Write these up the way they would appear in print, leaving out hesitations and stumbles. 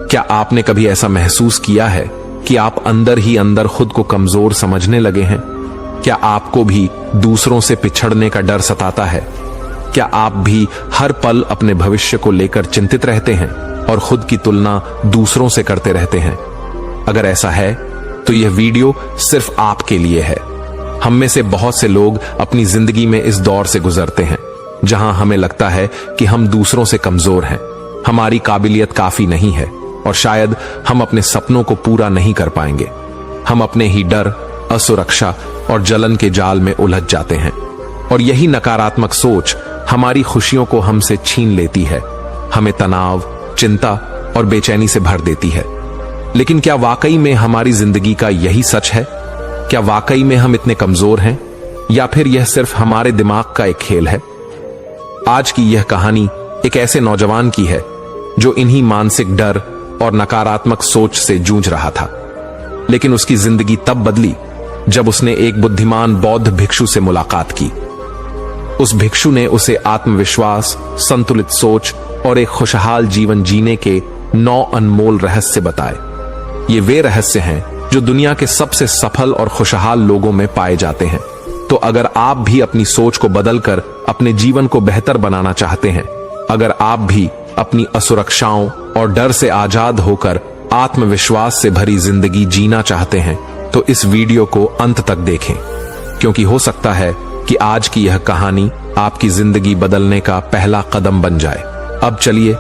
क्या आपने कभी ऐसा महसूस किया है कि आप अंदर ही अंदर खुद को कमजोर समझने लगे हैं? क्या आपको भी दूसरों से पिछड़ने का डर सताता है? क्या आप भी हर पल अपने भविष्य को लेकर चिंतित रहते हैं और खुद की तुलना दूसरों से करते रहते हैं? अगर ऐसा है तो यह वीडियो सिर्फ आपके लिए है। हम में से बहुत से लोग अपनी जिंदगी में इस दौर से गुजरते हैं जहां हमें लगता है कि हम दूसरों से कमजोर हैं, हमारी काबिलियत काफी नहीं है और शायद हम अपने सपनों को पूरा नहीं कर पाएंगे। हम अपने ही डर, असुरक्षा और जलन के जाल में उलझ जाते हैं और यही नकारात्मक सोच हमारी खुशियों को हमसे छीन लेती है, हमें तनाव, चिंता और बेचैनी से भर देती है। लेकिन क्या वाकई में हमारी जिंदगी का यही सच है? क्या वाकई में हम इतने कमजोर हैं या फिर यह सिर्फ हमारे दिमाग का एक खेल है? आज की यह कहानी एक ऐसे नौजवान की है जो इन्हीं मानसिक डर और नकारात्मक सोच से जूझ रहा था। लेकिन उसकी जिंदगी तब बदली जब उसने एक बुद्धिमान बौद्ध भिक्षु से मुलाकात की। उस भिक्षु ने उसे आत्मविश्वास, संतुलित सोच और एक खुशहाल जीवन जीने के 9 अनमोल रहस्य बताए। ये वे रहस्य हैं जो दुनिया के सबसे सफल और खुशहाल लोगों में पाए जाते हैं। तो अगर आप भी अपनी सोच को बदलकर अपने जीवन को बेहतर बनाना चाहते हैं, अगर आप भी अपनी असुरक्षाओं और डर से आजाद होकर आत्मविश्वास से भरी जिंदगी जीना चाहते हैं, तो इस वीडियो को अंत तक देखें, क्योंकि हो सकता है कि आज की यह कहानी आपकी जिंदगी बदलने का पहला कदम बन जाए। अब चलिए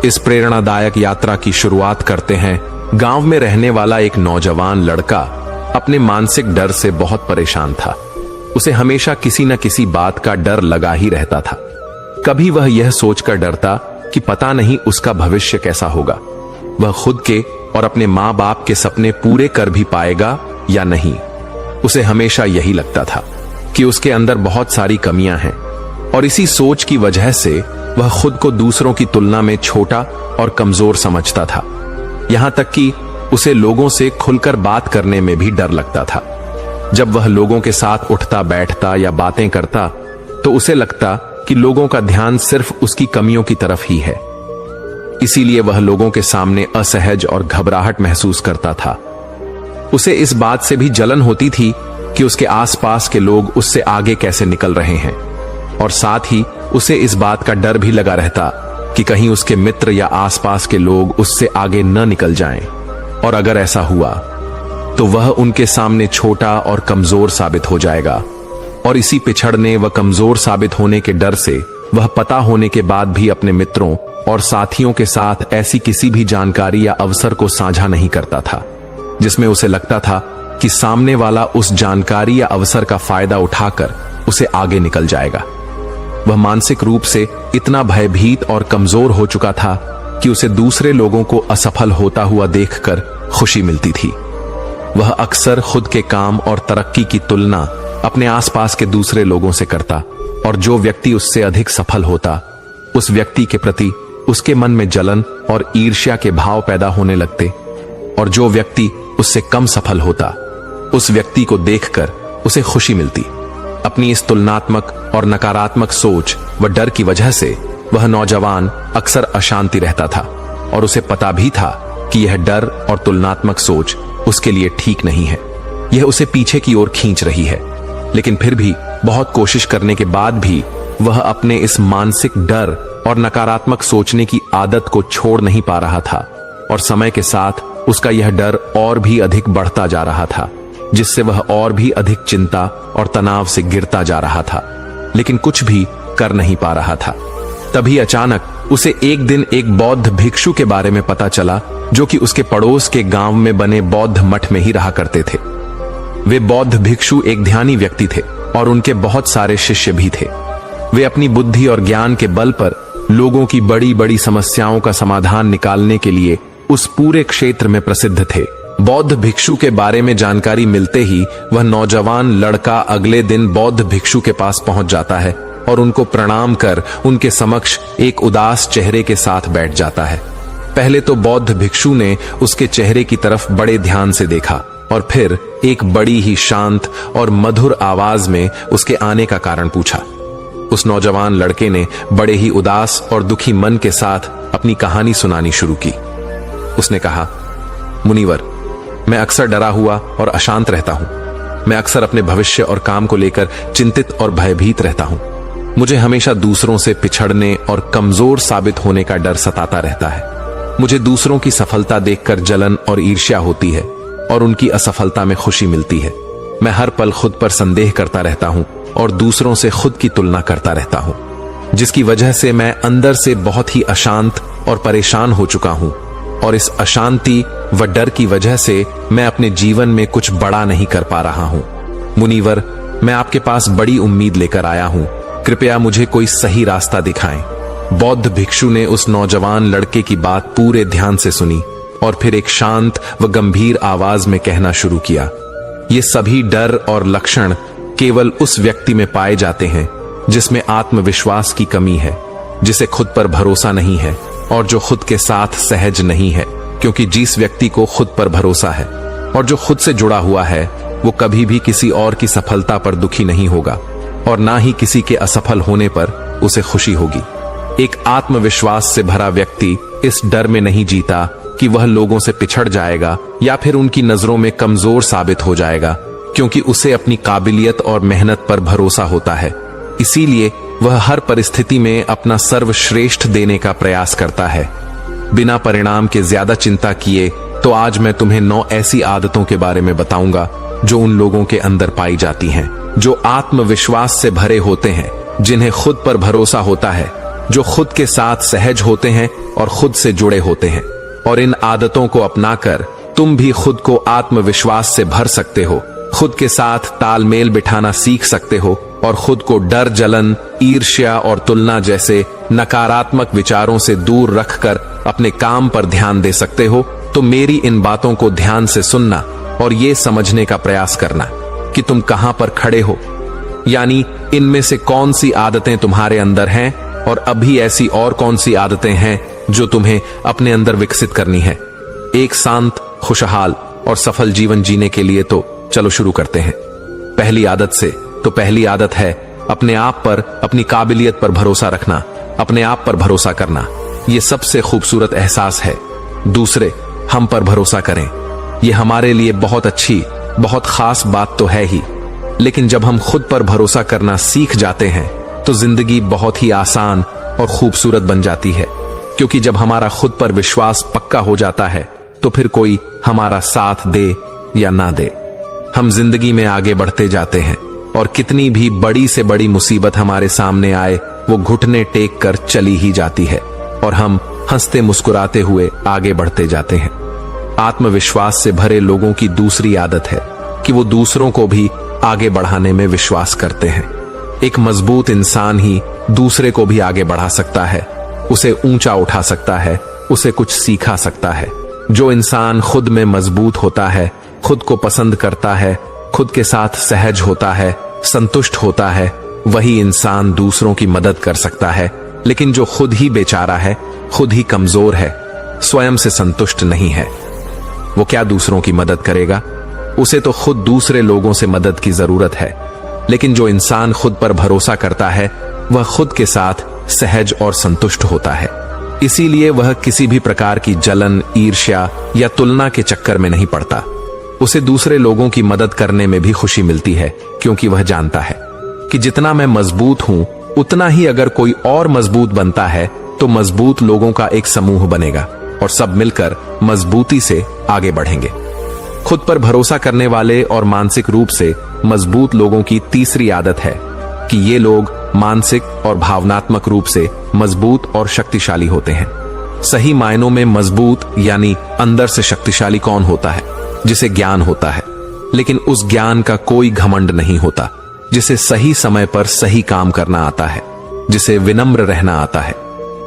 इस प्रेरणादायक यात्रा की शुरुआत करते हैं। गांव में रहने वाला एक नौजवान लड़का अपने मानसिक डर से बहुत परेशान था। उसे हमेशा किसी न किसी बात का डर लगा ही रहता था। कभी वह यह सोचकर डरता कि पता नहीं उसका भविष्य कैसा होगा, वह खुद के और अपने माँ बाप के सपने पूरे कर भी पाएगा या नहीं। उसे हमेशा यही लगता था कि उसके अंदर बहुत सारी कमियां हैं और इसी सोच की वजह से वह खुद को दूसरों की तुलना में छोटा और कमजोर समझता था। यहां तक कि उसे लोगों से खुलकर बात करने में भी डर लगता था। जब वह लोगों के साथ उठता बैठता या बातें करता तो उसे लगता कि लोगों का ध्यान सिर्फ उसकी कमियों की तरफ ही है। इसीलिए वह लोगों के सामने असहज और घबराहट महसूस करता था। उसे इस बात से भी जलन होती थी कि उसके आसपास के लोग उससे आगे कैसे निकल रहे हैं, और साथ ही उसे इस बात का डर भी लगा रहता कि कहीं उसके मित्र या आसपास के लोग उससे आगे न निकल जाएं, और अगर ऐसा हुआ तो वह उनके सामने छोटा और कमजोर साबित हो जाएगा। और इसी पिछड़ने व कमजोर साबित होने के डर से वह पता होने के बाद भी अपने मित्रों और साथियों के साथ ऐसी किसी भी जानकारी या अवसर को साझा नहीं करता था जिसमें उसे लगता था कि सामने वाला उस जानकारी या अवसर का फायदा उठाकर उसे आगे निकल जाएगा। वह मानसिक रूप से इतना भयभीत और कमजोर हो चुका था कि उसे दूसरे लोगों को असफल होता हुआ देखकर खुशी मिलती थी। वह अक्सर खुद के काम और तरक्की की तुलना अपने आसपास के दूसरे लोगों से करता, और जो व्यक्ति उससे अधिक सफल होता उस व्यक्ति के प्रति उसके मन में जलन और ईर्ष्या के भाव पैदा होने लगते, और जो व्यक्ति उससे कम सफल होता उस व्यक्ति को देखकर उसे खुशी मिलती। अपनी इस तुलनात्मक और नकारात्मक सोच व डर की वजह से वह नौजवान अक्सर अशांति रहता था, और उसे पता भी था कि यह डर और तुलनात्मक सोच उसके लिए ठीक नहीं है। यह उसे पीछे की ओर खींच रही है। लेकिन फिर भी बहुत कोशिश करने के बाद भी वह अपने इस मानसिक डर और नकारात्मक सोचने की आदत को छोड़ नहीं पा रहा था, और समय के साथ उसका यह डर और भी अधिक बढ़ता जा रहा था, जिससे वह और भी अधिक चिंता और तनाव से गिरता जा रहा था, लेकिन कुछ भी कर नहीं पा रहा था। तभी अचानक उसे एक दिन एक बौद्ध भिक्षु के बारे में पता चला, जो कि उसके पड़ोस के गांव में बने बौद्ध मठ में ही रहा करते थे। वे बौद्ध भिक्षु एक ध्यानी व्यक्ति थे और उनके बहुत सारे शिष्य भी थे। वे अपनी बुद्धि और ज्ञान के बल पर लोगों की बड़ी बड़ी समस्याओं का समाधान निकालने के लिए उस पूरे क्षेत्र में प्रसिद्ध थे। बौद्ध भिक्षु के बारे में जानकारी मिलते ही वह नौजवान लड़का अगले दिन बौद्ध भिक्षु के पास पहुंच जाता है और उनको प्रणाम कर उनके समक्ष एक उदास चेहरे के साथ बैठ जाता है। पहले तो बौद्ध भिक्षु ने उसके चेहरे की तरफ बड़े ध्यान से देखा और फिर एक बड़ी ही शांत और मधुर आवाज में उसके आने का कारण पूछा। उस नौजवान लड़के ने बड़े ही उदास और दुखी मन के साथ अपनी कहानी सुनानी शुरू की। उसने कहा, मुनिवर, मैं अक्सर डरा हुआ और अशांत रहता हूं। मैं अक्सर अपने भविष्य और काम को लेकर चिंतित और भयभीत रहता हूं। मुझे हमेशा दूसरों से पिछड़ने और कमजोर साबित होने का डर सताता रहता है। मुझे दूसरों की सफलता देखकर जलन और ईर्ष्या होती है और उनकी असफलता में खुशी मिलती है। मैं हर पल खुद पर संदेह करता रहता हूं और दूसरों से खुद की तुलना करता रहता हूं, जिसकी वजह से मैं अंदर से बहुत ही अशांत और परेशान हो चुका हूं। और इस अशांति व डर की वजह से मैं अपने जीवन में कुछ बड़ा नहीं कर पा रहा हूं। मुनिवर, मैं आपके पास बड़ी उम्मीद लेकर आया हूं। कृपया मुझे कोई सही रास्ता दिखाएं। बौद्ध भिक्षु ने उस नौजवान लड़के की बात पूरे ध्यान से सुनी और फिर एक शांत व गंभीर आवाज में कहना शुरू किया, ये सभी डर और लक्षण केवल उस व्यक्ति में पाए जाते हैं जिसमें आत्मविश्वास की कमी है, जिसे खुद पर भरोसा नहीं है और जो खुद के साथ सहज नहीं है। क्योंकि जिस व्यक्ति को खुद पर भरोसा है और जो खुद से जुड़ा हुआ है, वो कभी भी किसी और की सफलता पर दुखी नहीं होगा और ना ही किसी के असफल होने पर उसे खुशी होगी। एक आत्मविश्वास से भरा व्यक्ति इस डर में नहीं जीता कि वह लोगों से पिछड़ जाएगा या फिर उनकी नजरों में कमजोर साबित हो जाएगा, क्योंकि उसे अपनी काबिलियत और मेहनत पर भरोसा होता है। इसीलिए वह हर परिस्थिति में अपना सर्वश्रेष्ठ देने का प्रयास करता है। बिना परिणाम के ज्यादा चिंता किए तो आज मैं तुम्हें 9 ऐसी आदतों के बारे में बताऊंगा जो उन लोगों के अंदर पाई जाती हैं, जो आत्मविश्वास से भरे होते हैं, जिन्हें खुद पर भरोसा होता है, जो खुद के साथ सहज होते हैं और खुद से जुड़े होते हैं। और इन आदतों को अपनाकर तुम भी खुद को आत्मविश्वास से भर सकते हो, खुद के साथ तालमेल बिठाना सीख सकते हो और खुद को डर, जलन, ईर्ष्या और तुलना जैसे नकारात्मक विचारों से दूर रखकर अपने काम पर ध्यान दे सकते हो। तो मेरी इन बातों को ध्यान से सुनना और ये समझने का प्रयास करना कि तुम कहां पर खड़े हो, यानी इनमें से कौन सी आदतें तुम्हारे अंदर हैं और अभी ऐसी और कौन सी आदतें हैं जो तुम्हें अपने अंदर विकसित करनी है। एक शांत, खुशहाल और सफल जीवन जीने के लिए तो चलो शुरू करते हैं पहली आदत से। तो पहली आदत है अपने आप पर, अपनी काबिलियत पर भरोसा रखना, अपने आप पर भरोसा करना। यह सबसे खूबसूरत एहसास है। दूसरे हम पर भरोसा करें, यह हमारे लिए बहुत अच्छी, बहुत खास बात तो है ही, लेकिन जब हम खुद पर भरोसा करना सीख जाते हैं तो जिंदगी बहुत ही आसान और खूबसूरत बन जाती है। क्योंकि जब हमारा खुद पर विश्वास पक्का हो जाता है तो फिर कोई हमारा साथ दे या ना दे, हम जिंदगी में आगे बढ़ते जाते हैं। और कितनी भी बड़ी से बड़ी मुसीबत हमारे सामने आए, वो घुटने टेक कर चली ही जाती है और हम हंसते मुस्कुराते हुए आगे बढ़ते जाते हैं। आत्मविश्वास से भरे लोगों की दूसरी आदत है कि वो दूसरों को भी आगे बढ़ाने में विश्वास करते हैं। एक मजबूत इंसान ही दूसरे को भी आगे बढ़ा सकता है, उसे ऊंचा उठा सकता है, उसे कुछ सिखा सकता है। जो इंसान खुद में मजबूत होता है, खुद को पसंद करता है, खुद के साथ सहज होता है, संतुष्ट होता है, वही इंसान दूसरों की मदद कर सकता है। लेकिन जो खुद ही बेचारा है, खुद ही कमजोर है, स्वयं से संतुष्ट नहीं है, वो क्या दूसरों की मदद करेगा? उसे तो खुद दूसरे लोगों से मदद की जरूरत है। लेकिन जो इंसान खुद पर भरोसा करता है, वह खुद के साथ सहज और संतुष्ट होता है। इसीलिए वह किसी भी प्रकार की जलन, ईर्ष्या या तुलना के चक्कर में नहीं पड़ता। उसे दूसरे लोगों की मदद करने में भी खुशी मिलती है, क्योंकि वह जानता है कि जितना मैं मजबूत हूं, उतना ही अगर कोई और मजबूत बनता है तो मजबूत लोगों का एक समूह बनेगा और सब मिलकर मजबूती से आगे बढ़ेंगे। खुद पर भरोसा करने वाले और मानसिक रूप से मजबूत लोगों की तीसरी आदत है कि ये लोग मानसिक और भावनात्मक रूप से मजबूत और शक्तिशाली होते हैं। सही मायनों में मजबूत यानी अंदर से शक्तिशाली कौन होता है? जिसे ज्ञान होता है, लेकिन उस ज्ञान का कोई घमंड नहीं होता, जिसे सही समय पर सही काम करना आता है, जिसे विनम्र रहना आता है,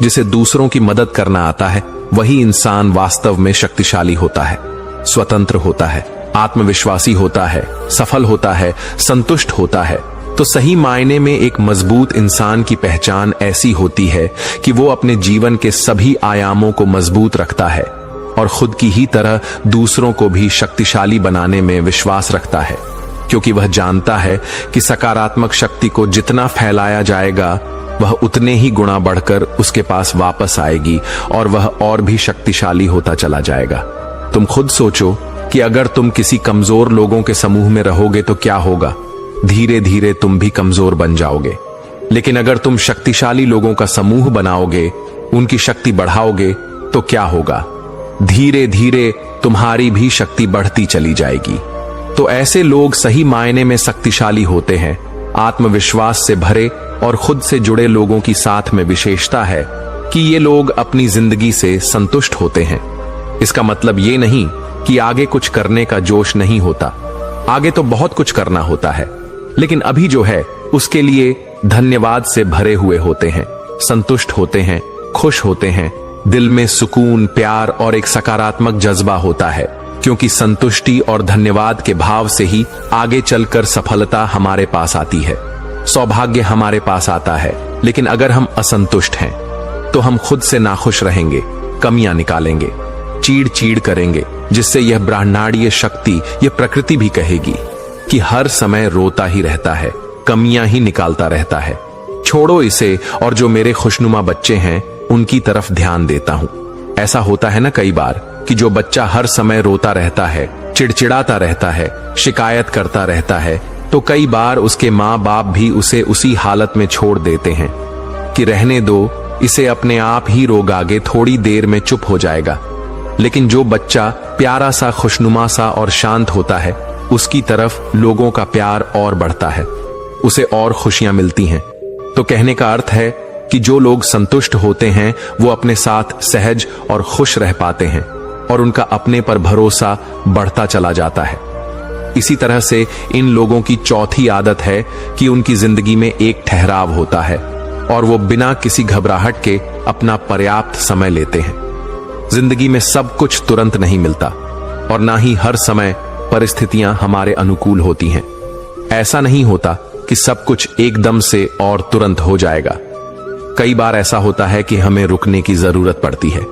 जिसे दूसरों की मदद करना आता है, वही इंसान वास्तव में शक्तिशाली होता है, स्वतंत्र होता है, आत्मविश्वासी होता है, सफल होता है, संतुष्ट होता है। तो सही मायने में एक मजबूत इंसान की पहचान ऐसी होती है कि वो अपने जीवन के सभी आयामों को मजबूत रखता है और खुद की ही तरह दूसरों को भी शक्तिशाली बनाने में विश्वास रखता है, क्योंकि वह जानता है कि सकारात्मक शक्ति को जितना फैलाया जाएगा वह उतने ही गुणा बढ़कर उसके पास वापस आएगी और वह और भी शक्तिशाली होता चला जाएगा। तुम खुद सोचो कि अगर तुम किसी कमजोर लोगों के समूह में रहोगे तो क्या होगा। धीरे धीरे तुम भी कमजोर बन जाओगे। लेकिन अगर तुम शक्तिशाली लोगों का समूह बनाओगे, उनकी शक्ति बढ़ाओगे, तो क्या होगा। धीरे धीरे तुम्हारी भी शक्ति बढ़ती चली जाएगी। तो ऐसे लोग सही मायने में शक्तिशाली होते हैं। आत्मविश्वास से भरे और खुद से जुड़े लोगों की साथ में विशेषता है कि ये लोग अपनी जिंदगी से संतुष्ट होते हैं। इसका मतलब ये नहीं कि आगे कुछ करने का जोश नहीं होता। आगे तो बहुत कुछ करना होता है, लेकिन अभी जो है उसके लिए धन्यवाद से भरे हुए होते हैं, संतुष्ट होते हैं, खुश होते हैं। दिल में सुकून, प्यार और एक सकारात्मक जज्बा होता है, क्योंकि संतुष्टि और धन्यवाद के भाव से ही आगे चलकर सफलता हमारे पास आती है, सौभाग्य हमारे पास आता है। लेकिन अगर हम असंतुष्ट हैं तो हम खुद से नाखुश रहेंगे, कमियां निकालेंगे, चीड़ चीड़ करेंगे, जिससे यह ब्रह्मांडीय शक्ति, यह प्रकृति भी कहेगी कि हर समय रोता ही रहता है, कमियां ही निकालता रहता है। छोड़ो इसे और जो मेरे खुशनुमा बच्चे हैं उनकी तरफ ध्यान देता हूं। ऐसा होता है ना कई बार कि जो बच्चा हर समय रोता रहता है, चिड़चिड़ाता रहता है, शिकायत करता रहता है, तो कई बार उसके माँ बाप भी उसे उसी हालत में छोड़ देते हैं कि रहने दो, इसे अपने आप ही रोग आगे थोड़ी देर में चुप हो जाएगा। लेकिन जो बच्चा प्यारा सा, खुशनुमा सा और शांत होता है, उसकी तरफ लोगों का प्यार और बढ़ता है, उसे और खुशियां मिलती हैं। तो कहने का अर्थ है कि जो लोग संतुष्ट होते हैं वो अपने साथ सहज और खुश रह पाते हैं और उनका अपने पर भरोसा बढ़ता चला जाता है। इसी तरह से इन लोगों की चौथी आदत है कि उनकी जिंदगी में एक ठहराव होता है और वो बिना किसी घबराहट के अपना पर्याप्त समय लेते हैं। जिंदगी में सब कुछ तुरंत नहीं मिलता और ना ही हर समय परिस्थितियां हमारे अनुकूल होती हैं। ऐसा नहीं होता कि सब कुछ एकदम से और तुरंत हो जाएगा। कई बार ऐसा होता है कि हमें रुकने की जरूरत पड़ती है।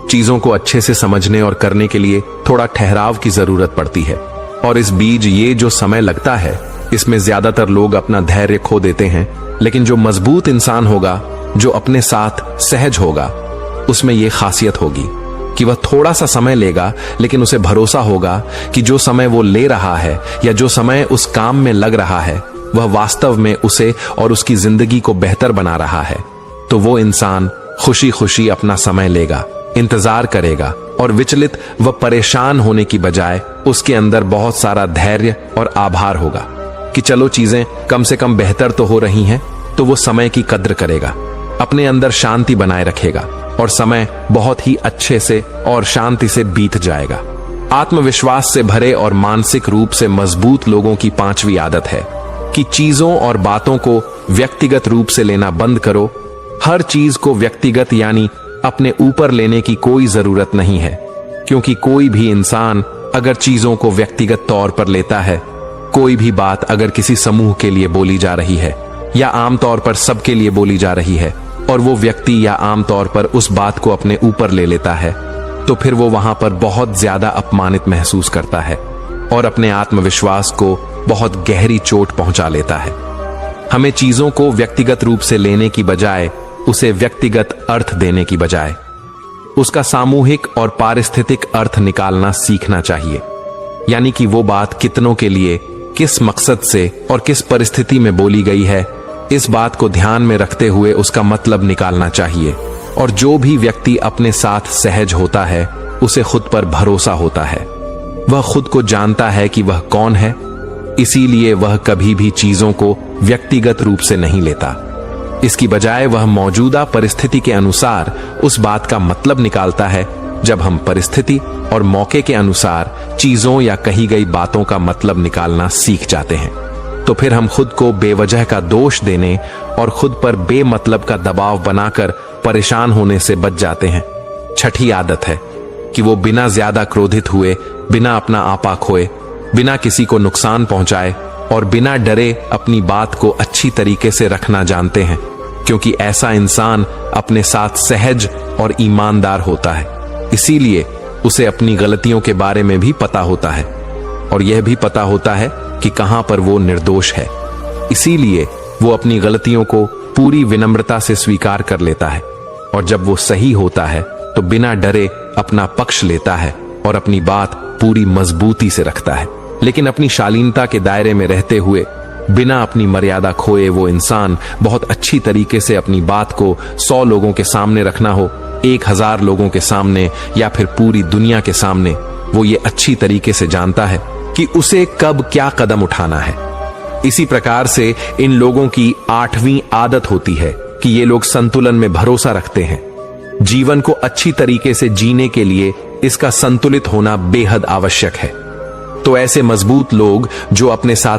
चीजों को अच्छे से समझने और करने के लिए थोड़ा ठहराव की जरूरत पड़ती है। और इस बीच ये जो समय लगता है, इसमें ज्यादातर लोग अपना धैर्य खो देते हैं। लेकिन जो मजबूत इंसान होगा, जो अपने साथ सहज होगा, उसमें यह खासियत होगी कि वह थोड़ा सा समय लेगा, लेकिन उसे भरोसा होगा कि जो समय वो ले रहा है या जो समय उस काम में लग रहा है, वह वास्तव में उसे और उसकी जिंदगी को बेहतर बना रहा है। तो वो इंसान खुशी खुशी अपना समय लेगा, इंतजार करेगा और विचलित व परेशान होने की बजाय उसके अंदर बहुत सारा धैर्य और आभार होगा कि चलो चीजें कम से कम बेहतर तो हो रही हैं। तो वो समय की कद्र करेगा, अपने अंदर शांति बनाए रखेगा और समय बहुत ही अच्छे से और शांति से बीत जाएगा। आत्मविश्वास से भरे और मानसिक रूप से मजबूत लोगों की पांचवी आदत है कि चीजों और बातों को व्यक्तिगत रूप से लेना बंद करो। हर चीज को व्यक्तिगत यानी अपने ऊपर लेने की कोई जरूरत नहीं है, क्योंकि कोई भी इंसान अगर चीजों को व्यक्तिगत तौर पर लेता है, कोई भी बात अगर किसी समूह के लिए बोली जा रही है या आमतौर पर सबके लिए बोली जा रही है और वो व्यक्ति या आमतौर पर उस बात को अपने ऊपर ले लेता है, तो फिर वो वहां पर बहुत ज्यादा अपमानित महसूस करता है और अपने आत्मविश्वास को बहुत गहरी चोट पहुंचा लेता है। हमें चीजों को व्यक्तिगत रूप से लेने की बजाय उसे व्यक्तिगत अर्थ देने की बजाय उसका सामूहिक और पारिस्थितिक अर्थ निकालना सीखना चाहिए। यानी कि वो बात कितनों के लिए, किस मकसद से और किस परिस्थिति में बोली गई है, इस बात को ध्यान में रखते हुए उसका मतलब निकालना चाहिए। और जो भी व्यक्ति अपने साथ सहज होता है, उसे खुद पर भरोसा होता है। वह खुद को जानता है कि वह कौन है, इसीलिए वह कभी भी चीजों को व्यक्तिगत रूप से नहीं लेता। इसकी बजाय वह मौजूदा परिस्थिति के अनुसार उस बात का मतलब निकालता है। जब हम परिस्थिति और मौके के अनुसार चीजों या कही गई बातों का मतलब निकालना सीख जाते हैं, तो फिर हम खुद को बेवजह का दोष देने और खुद पर बेमतलब का दबाव बनाकर परेशान होने से बच जाते हैं। छठी आदत है कि वो बिना ज्यादा क्रोधित हुए, बिना अपना आपा खोए, बिना किसी को नुकसान पहुंचाए और बिना डरे अपनी बात को अच्छी तरीके से रखना जानते हैं, क्योंकि ऐसा इंसान अपने साथ सहज और ईमानदार होता है। इसीलिए उसे अपनी गलतियों के बारे में भी पता होता है और यह भी पता होता है कि कहां पर वो निर्दोष है। इसीलिए वो अपनी गलतियों को पूरी विनम्रता से स्वीकार कर लेता है, और जब वो सही होता है तो बिना डरे अपना पक्ष लेता है और अपनी बात पूरी मजबूती से रखता है। लेकिन अपनी शालीनता के दायरे में रहते हुए बिना अपनी मर्यादा खोए वो इंसान बहुत अच्छी तरीके से अपनी बात को 100 लोगों के सामने रखना हो, 1000 लोगों के सामने या फिर पूरी दुनिया के सामने, वो ये अच्छी तरीके से जानता है कि उसे कब क्या कदम उठाना है। इसी प्रकार से इन लोगों की 8वीं आदत होती है कि ये लोग संतुलन में भरोसा रखते हैं। जीवन को अच्छी तरीके से जीने के लिए इसका संतुलित होना बेहद आवश्यक है। तो ऐसे मजबूत लोग जो अपने साथ